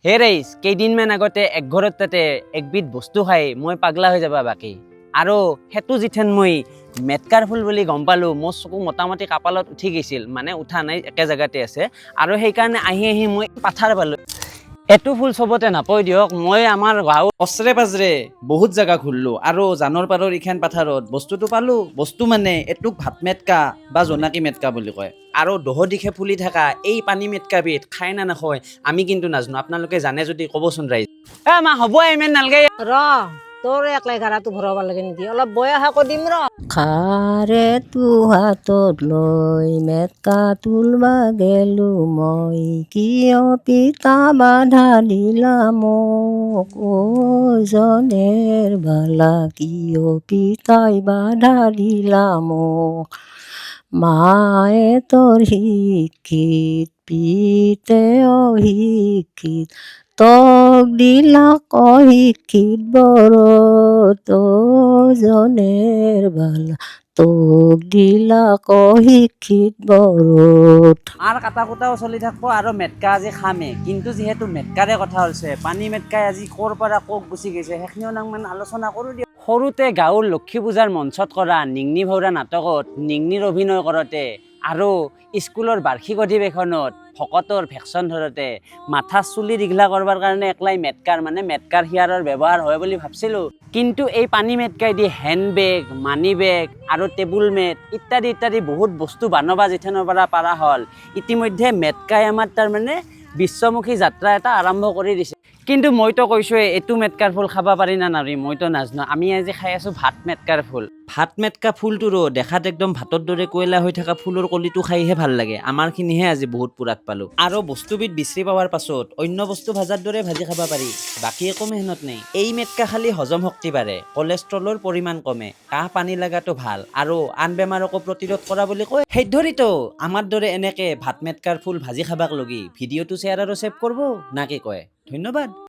হে ৰাইজ, কেইদিনমান আগতে একঘৰত তাতে একবিধ বস্তু খাই মই পাগলা হৈ যাবা বাকী। আৰু সেইটো যিথেন মই মেটকাৰ ফুল বুলি গম পালোঁ, মোৰ চকু মোটামুটি কপালত উঠি গৈছিল, মানে উঠা নাই, একে জেগাতে আছে। আৰু সেইকাৰণে আহি মই পাথাৰ পালোঁ। এইটো ফুল চবতে নাপায় দিয়ক, মই আমাৰ গাঁৱৰ ওচৰে পাজৰে বহুত জেগা ঘূৰিলোঁ আৰু জানৰ পাৰৰ ইখান পাথাৰত বস্তুটো পালোঁ। বস্তু মানে এইটোক ভাত মেটকা বা জোনাকী মেটকা বুলি কয়। আৰু দহ দিশে ফুলি থকা এই পানী মেটকাবিধ খায় না নাখায় আমি কিন্তু নাজানো। আপোনালোকে জানে যদি ক'বচোন ৰাইজ। মা হ'ব ইমান নালগে ৰ তোৰ একলাই গাৰাটো ভৰাব লাগে নেকি, অলপ বয়স আকৌ দিম ৰ। খাৰে তো হাতত লৈ মেটকা তুলবা গেলো মই, কিয় পিতা বাধা দিলা মোক, অ জনের বালা কিয় পিতাই বাধা দিলা মোক। মায়ে তোর শিক্ষিত পিতে অশিক্ষিত, তক দিলা অশিক্ষিত বৰত, জনেৰ বালা তোক দিলা অশিক্ষিত বৰত। আৰ কাটা কুটাও চলি থাকবো আৰু মেটকা আজি খামে, কিন্তু যিহেতু মেটকাৰে কথা হৈছে, পানী মেটকাই আজি ক'ৰ পৰা ক'ক গুচি গৈছে সেইখিনিও মানে আলোচনা কৰোঁ দিয়ক। সৰুতে গাঁৱৰ লক্ষী পূজাৰ মঞ্চত কৰা নিংনি ভাওৰা নাটকত নিংনিৰ অভিনয় কৰোঁতে আৰু স্কুলৰ বাৰ্ষিক অধিৱেশনত ভকতৰ ভেকচন ধৰোঁতে মাথা চুলি দীঘলা কৰবাৰ কাৰণে একলাই মেটকাৰ হিয়াৰৰ ব্যৱহাৰ হয় বুলি ভাবছিলোঁ। কিন্তু এই পানী মেটকাই দি হেণ্ড বেগ, মানি বেগ আৰু টেবুল মেট ইত্যাদি বহুত বস্তু বানবা যিথেনৰ পৰা পাৰা হ'ল। ইতিমধ্যে মেটকাই আমাৰ তাৰমানে বিশ্বমুখী যাত্ৰা এটা আৰম্ভ কৰি দিছে। কিন্তু মইতো কৈছোঁৱে এইটো মেটকাৰ ফুল খাব পাৰি না নোৱাৰি মইতো নাজানো। আমি আজি খাই আছোঁ ভাত মেটকাৰ ফুল। ভাত মেটকা ফুলটোৰো দেখাত একদম ভাতৰ দৰে কয়লা হৈ থকা ফুলৰ কলিটো খাইহে ভাল লাগে। আমাৰখিনিহে আজি বহুত পুৰাত পালোঁ। আৰু বস্তুবিধ বিচাৰি পোৱাৰ পাছত অন্য বস্তু ভাজাৰ দৰে ভাজি খাব পাৰি, বাকী একো মেহনত নাই। এই মেটকা খালি হজম শক্তি বাঢ়ে, কলেষ্ট্ৰলৰ পৰিমাণ কমে, কাহ পানী লগাটো ভাল আৰু আন বেমাৰকো প্ৰতিৰোধ কৰা বুলি কয়। সেই ধৰিতো আমাৰ দৰে এনেকে ভাত মেটকাৰ ফুল ভাজি খাবাক লগি ভিডিঅ'টো শ্বেয়াৰ আৰু ছেভ কৰিব না কি কয়। ধন্যবাদ।